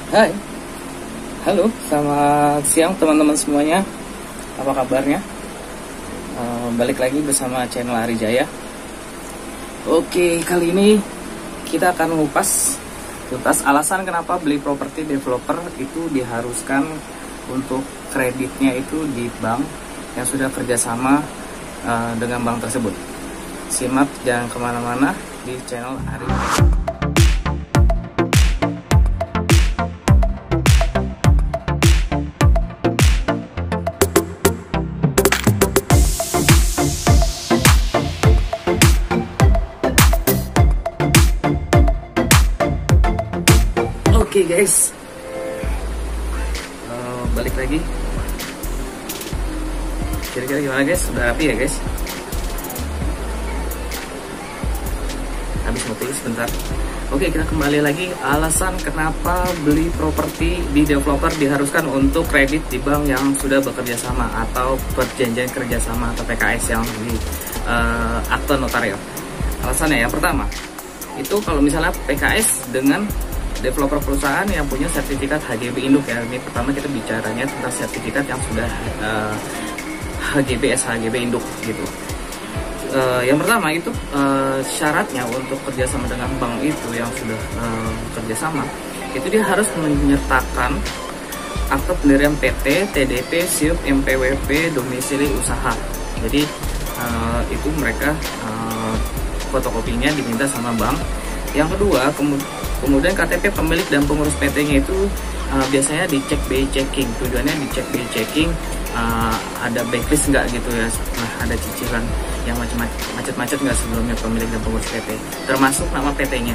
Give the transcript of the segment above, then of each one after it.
Hai, halo, selamat siang teman-teman semuanya. Apa kabarnya? Balik lagi bersama channel Ari Jaya. Oke, kali ini kita akan mengupas tuntas alasan kenapa beli properti developer itu diharuskan untuk kreditnya itu di bank yang sudah kerjasama dengan bank tersebut. Simak, jangan kemana-mana di channel Ari Jaya. Oke guys, balik lagi. Kira-kira gimana guys? Udah rapi ya guys? Habis ngopi sebentar. Oke, kita kembali lagi. Alasan kenapa beli properti di developer diharuskan untuk kredit di bank yang sudah bekerja sama atau perjanjian kerjasama atau PKS yang di akte notarial. Alasannya yang pertama, itu kalau misalnya PKS dengan developer perusahaan yang punya sertifikat HGB induk ya. Ini pertama kita bicaranya tentang sertifikat yang sudah HGB SHGB induk gitu. Yang pertama itu syaratnya untuk kerjasama dengan bank itu yang sudah kerjasama itu dia harus menyertakan akte pendirian PT, TDP, SIUP, MPWP, domisili usaha. Jadi itu mereka fotokopinya diminta sama bank. Yang kedua, kemudian KTP pemilik dan pengurus PT-nya itu biasanya dicek BI checking. Tujuannya dicek BI checking, ada backlist nggak gitu ya, ada cicilan yang macet-macet nggak sebelumnya pemilik dan pengurus PT, termasuk nama PT-nya.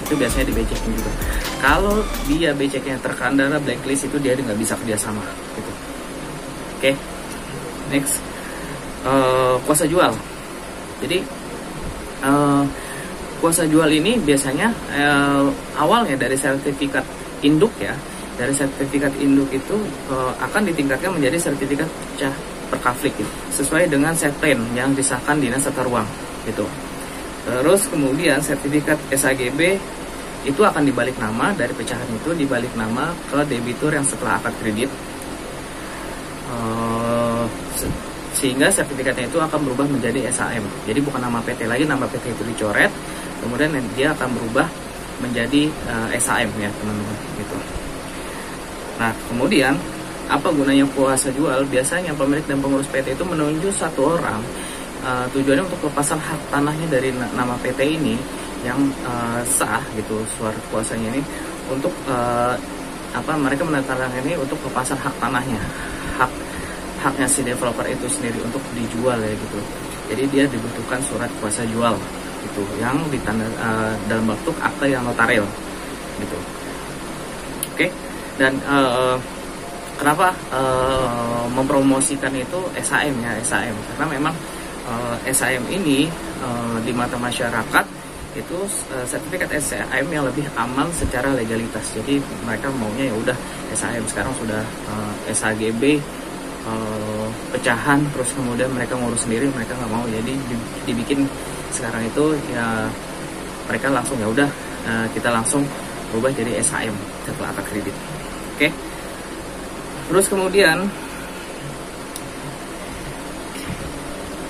Itu biasanya di BI checking juga. Kalau dia BI checking terkendala blacklist, itu dia nggak bisa kerjasama gitu. Oke, next, kuasa jual. Jadi kuasa jual ini biasanya awalnya dari sertifikat induk ya. Dari sertifikat induk itu akan ditingkatkan menjadi sertifikat pecah perkaflik gitu, sesuai dengan set plan yang disahkan Dinas Tata Ruang gitu. Terus kemudian sertifikat SHGB itu akan dibalik nama, dari pecahan itu dibalik nama ke debitur yang setelah akad kredit. Sehingga sertifikatnya itu akan berubah menjadi SHM. Jadi bukan nama PT lagi, nama PT itu dicoret, kemudian dia akan berubah menjadi SHM ya teman-teman gitu. Nah kemudian apa gunanya kuasa jual? Biasanya pemilik dan pengurus PT itu menunjuk satu orang, tujuannya untuk lepasan hak tanahnya dari nama PT ini yang sah gitu, suara kuasanya ini untuk mereka menandatangani ini untuk lepasan hak tanahnya, haknya si developer itu sendiri untuk dijual ya gitu. Jadi dia dibutuhkan surat kuasa jual gitu yang ditanda dalam bentuk akte yang notarial gitu. Oke. Dan kenapa mempromosikan itu SHM ya, SHM karena memang SHM ini di mata masyarakat itu sertifikat SHM yang lebih aman secara legalitas. Jadi mereka maunya ya udah SHM, sekarang sudah SHGB pecahan, terus kemudian mereka ngurus sendiri, mereka nggak mau. Jadi dibikin sekarang itu ya mereka langsung ya udah kita langsung berubah jadi SHM setelah akad kredit. Oke. Terus kemudian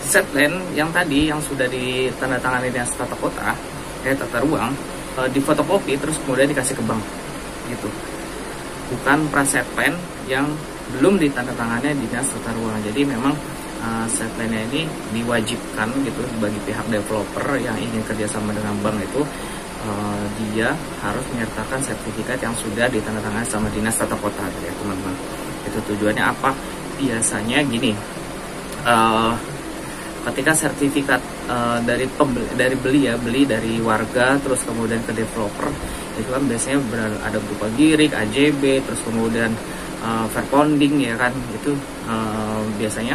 set plan yang tadi yang sudah ditandatangani Dinas Tata Kota Tata Ruang difotokopi terus kemudian dikasih ke bank gitu. Bukan praset plan yang belum ditandatangani Dinas Tata Ruang. Jadi memang set plan-nya ini diwajibkan gitu bagi pihak developer yang ingin kerjasama dengan bank itu, dia harus menyertakan sertifikat yang sudah ditandatangani sama Dinas Tata Kota ya teman-teman. Itu tujuannya apa? Biasanya gini, ketika sertifikat dari beli dari warga terus kemudian ke developer itu kan biasanya ada berupa girik, AJB, terus kemudian verponding ya kan, itu biasanya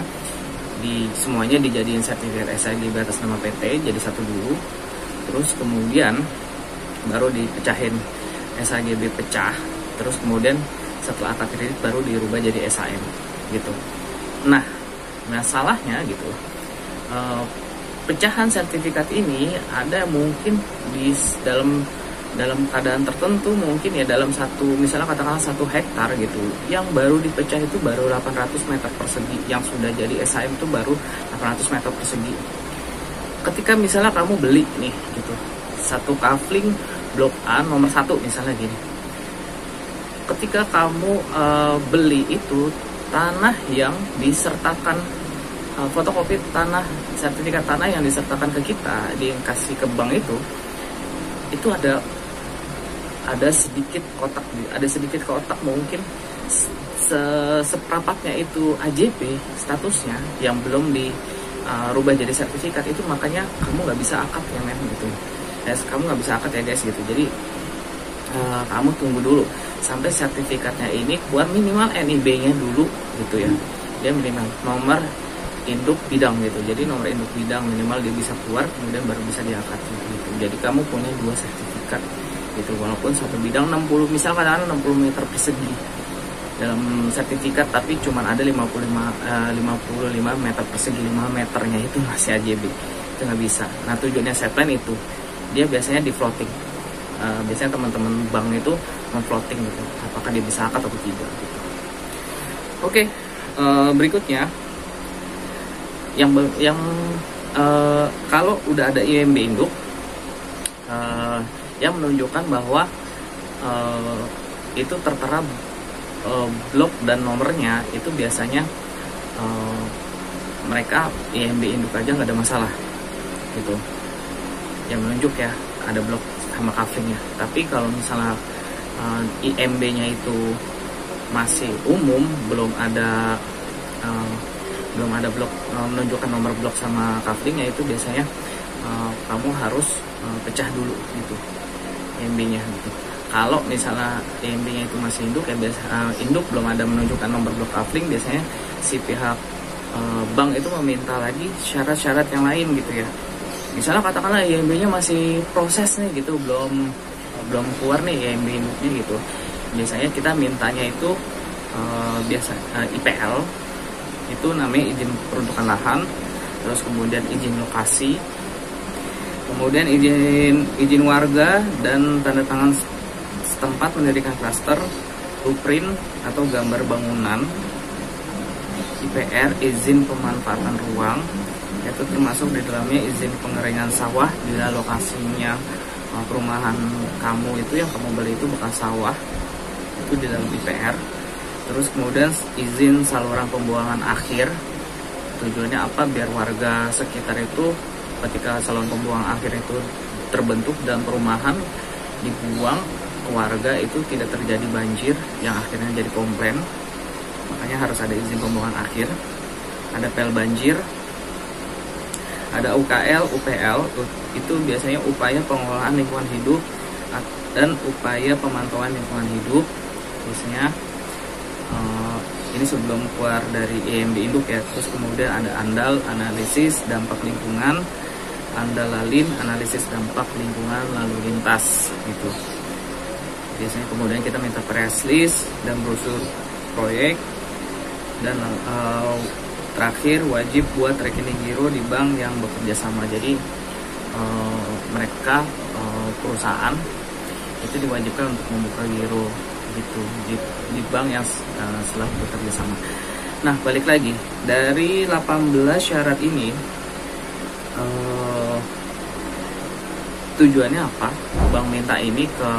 semuanya dijadiin sertifikat SHGB atas nama PT jadi satu dulu, terus kemudian baru dipecahin SHGB pecah, terus kemudian setelah akad kredit baru dirubah jadi SHM gitu. Nah masalahnya gitu, pecahan sertifikat ini ada mungkin di dalam dalam keadaan tertentu mungkin ya dalam misalnya katakanlah 1 hektar gitu, yang baru dipecah itu baru 800 meter persegi, yang sudah jadi SHM itu baru 800 meter persegi. Ketika misalnya kamu beli nih gitu, 1 kafling blok A nomor 1 misalnya gini, ketika kamu beli itu tanah yang disertakan fotokopi tanah, sertifikat tanah yang disertakan ke kita, dikasih ke bank itu ada sedikit kotak mungkin seperempatnya itu AJP statusnya yang belum dirubah jadi sertifikat, itu makanya kamu nggak bisa akad ya men gitu ya, kamu nggak bisa akad ya guys gitu. Jadi kamu tunggu dulu sampai sertifikatnya ini keluar, minimal NIB-nya dulu gitu ya, dia minimal nomor induk bidang gitu, jadi nomor induk bidang minimal dia bisa keluar, kemudian baru bisa diakad gitu. Jadi kamu punya 2 sertifikat gitu, walaupun 1 bidang 60, misal kadang-kadang 60 meter persegi dalam sertifikat, tapi cuma ada 55 meter persegi, 5 meternya itu masih AJB, itu nggak bisa. Nah tujuannya setplan itu dia biasanya di floating, biasanya teman-teman bank itu memfloating gitu, apakah dia bisa akad atau tidak gitu. Oke, berikutnya yang kalau udah ada IMB induk yang menunjukkan bahwa itu tertera blok dan nomornya, itu biasanya mereka IMB induk aja nggak ada masalah gitu, yang menunjuk ya ada blok sama kaflingnya. Tapi kalau misalnya IMB-nya itu masih umum, belum ada blok menunjukkan nomor blok sama kaflingnya, itu biasanya kamu harus pecah dulu gitu IMB-nya gitu. Kalau misalnya IMB-nya itu masih induk ya, induk belum ada menunjukkan nomor blok kafling, biasanya si pihak bank itu meminta lagi syarat-syarat yang lain gitu ya. Misalnya katakanlah IMB-nya masih proses nih gitu, belum keluar nih IMB induknya gitu. Biasanya kita mintanya itu IPL, itu namanya izin peruntukan lahan, terus kemudian izin lokasi, kemudian izin warga dan tanda tangan setempat mendirikan klaster, blueprint atau gambar bangunan, IPR, izin pemanfaatan ruang, itu termasuk di dalamnya izin pengeringan sawah bila lokasinya perumahan kamu itu yang kamu beli itu bekas sawah, itu di dalam IPR. Terus kemudian izin saluran pembuangan akhir, tujuannya apa? Biar warga sekitar itu ketika saluran pembuangan akhir itu terbentuk dan perumahan dibuang ke warga itu tidak terjadi banjir yang akhirnya jadi komplain, makanya harus ada izin pembuangan akhir. Ada pel banjir, ada UKL, UPL, itu biasanya upaya pengelolaan lingkungan hidup dan upaya pemantauan lingkungan hidup. Biasanya ini sebelum keluar dari IMB induk ya. Terus kemudian ada ANDAL, analisis dampak lingkungan, ANDALALIN, analisis dampak lingkungan lalu lintas gitu. Biasanya kemudian kita minta press list dan brosur proyek, dan terakhir wajib buat rekening giro di bank yang bekerja sama. Jadi mereka perusahaan itu diwajibkan untuk membuka giro gitu di bank yang setelah bekerja sama. Nah balik lagi dari 18 syarat ini, tujuannya apa? Bank minta ini ke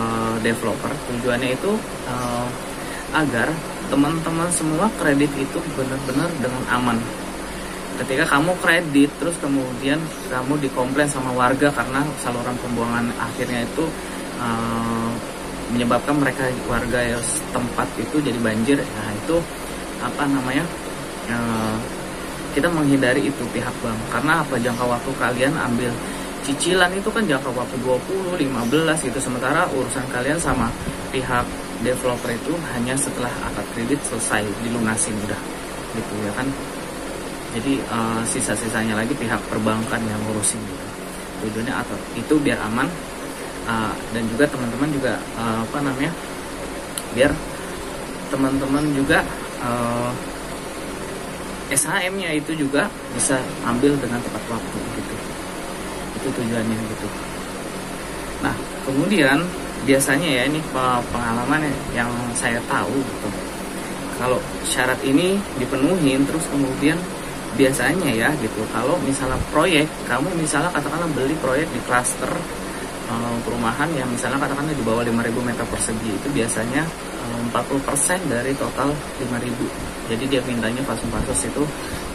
developer. Tujuannya itu agar teman-teman semua kredit itu benar-benar dengan aman. Ketika kamu kredit terus kemudian kamu dikomplain sama warga karena saluran pembuangan akhirnya itu menyebabkan mereka warga yang setempat itu jadi banjir, nah itu apa namanya, kita menghindari itu pihak bank. Karena apa? Jangka waktu kalian ambil cicilan itu kan jangka waktu 20, 15 gitu, sementara urusan kalian sama pihak developer itu hanya setelah akad kredit selesai dilunasin udah gitu ya kan. Jadi sisa-sisanya lagi pihak perbankan yang ngurusin gitu. Tujuannya atau itu biar aman, dan juga teman-teman juga apa namanya, biar teman-teman juga SHM-nya itu juga bisa ambil dengan tepat waktu gitu. Itu tujuannya gitu. Nah kemudian biasanya ya, ini pengalaman yang saya tahu gitu. Kalau syarat ini dipenuhin, terus kemudian biasanya ya gitu, kalau misalnya proyek, kamu misalnya katakanlah beli proyek di klaster perumahan yang misalnya katakanlah di bawah 5.000 meter persegi, itu biasanya 40% dari total 5.000. Jadi dia mintanya fasos itu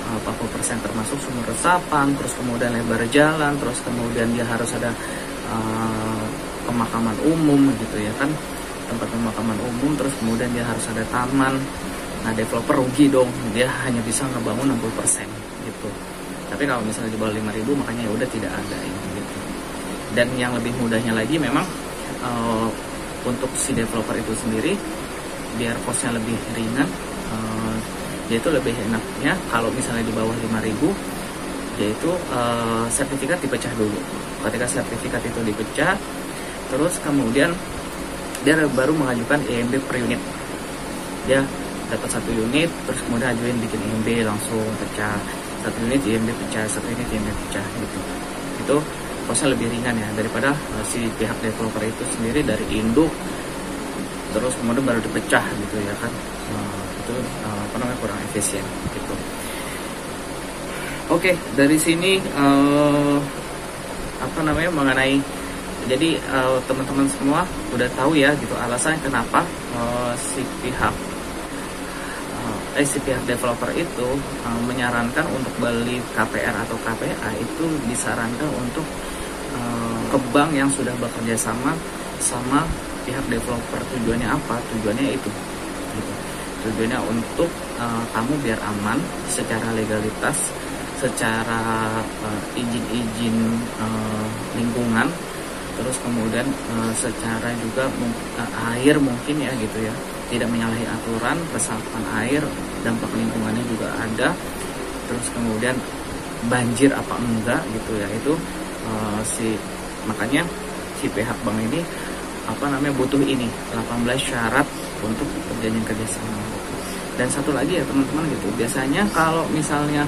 40%, termasuk sumur resapan, terus kemudian lebar jalan, terus kemudian dia harus ada pemakaman umum gitu ya kan, tempat pemakaman umum, terus kemudian dia harus ada taman. Nah, developer rugi dong, dia hanya bisa ngebangun 60% gitu. Tapi kalau misalnya di bawah 5.000, makanya ya udah tidak ada ini gitu. Dan yang lebih mudahnya lagi memang untuk si developer itu sendiri, biar costnya lebih ringan, yaitu lebih enaknya kalau misalnya di bawah 5.000, yaitu sertifikat dipecah dulu. Ketika sertifikat itu dipecah, terus kemudian dia baru mengajukan EMB per unit. Dia dapat 1 unit, terus kemudian ajuin bikin EMB langsung pecah. 1 unit EMB pecah, 1 unit EMB pecah gitu. Itu kosnya lebih ringan ya, daripada si pihak developer itu sendiri dari induk terus kemudian baru dipecah gitu ya kan. Itu kurang efisien gitu. Oke, dari sini mengenai, jadi teman-teman semua udah tahu ya gitu alasan kenapa si pihak developer itu menyarankan untuk beli KPR atau KPA itu disarankan untuk ke bank yang sudah bekerja sama pihak developer. Tujuannya apa? Tujuannya itu gitu. Tujuannya untuk kamu biar aman secara legalitas, secara izin lingkungan, terus kemudian secara juga air mungkin ya gitu ya, tidak menyalahi aturan, resapan air, dampak lingkungannya juga ada, terus kemudian banjir apa enggak gitu ya. Itu makanya si pihak bank ini butuh ini 18 syarat untuk perjanjian kerjasama. Dan satu lagi ya teman-teman gitu, biasanya kalau misalnya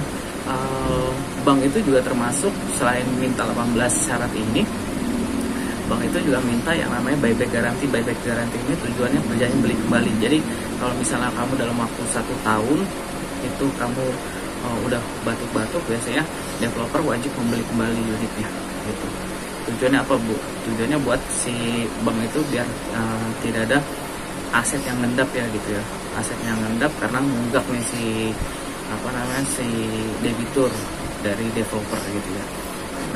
bank itu juga termasuk, selain minta 18 syarat ini, bank itu juga minta yang namanya buyback garanti. Buyback garanti ini tujuannya perjanjian beli kembali. Jadi kalau misalnya kamu dalam waktu 1 tahun itu kamu udah batuk-batuk, biasanya developer wajib membeli kembali unitnya gitu. Tujuannya apa Bu? Tujuannya buat si bank itu biar tidak ada aset yang ngendap ya gitu ya. Aset yang ngendap karena nunggak nih si debitur dari developer gitu ya.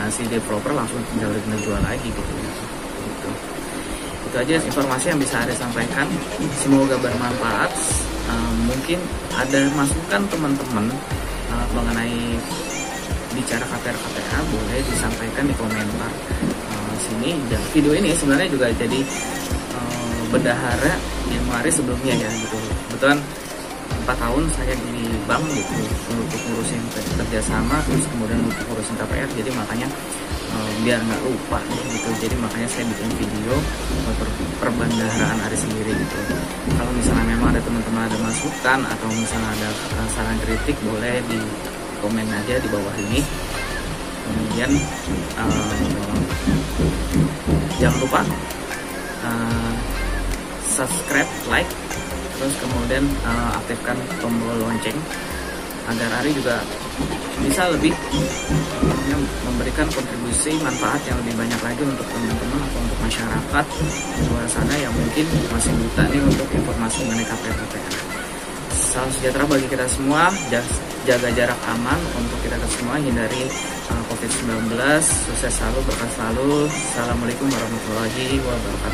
Nah, si developer langsung tinggal ngejual lagi gitu ya. Gitu. Itu aja informasi yang bisa saya sampaikan. Semoga bermanfaat. Mungkin ada masukan teman-teman mengenai bicara KPR-KPA, boleh disampaikan di komentar sini. Dan video ini sebenarnya juga jadi bendahara Januari sebelumnya ya gitu. Kebetulan 4 tahun saya di bank gitu untuk ngurusin kerjasama, terus kemudian untuk ngurusin KPR, jadi makanya biar nggak lupa gitu, jadi makanya saya bikin video perbendaharaan hari sendiri gitu. Kalau misalnya memang ada teman-teman ada masukan atau misalnya ada saran kritik, boleh di komen aja di bawah ini. Kemudian jangan lupa subscribe, like, terus kemudian aktifkan tombol lonceng agar Ari juga bisa lebih memberikan kontribusi manfaat yang lebih banyak lagi untuk teman-teman atau untuk masyarakat di luar sana yang mungkin masih buta nih untuk informasi mengenai KPR. Salam sejahtera bagi kita semua, jaga jarak aman untuk kita semua, hindari COVID-19, sukses selalu, berkah selalu. Assalamualaikum warahmatullahi wabarakatuh.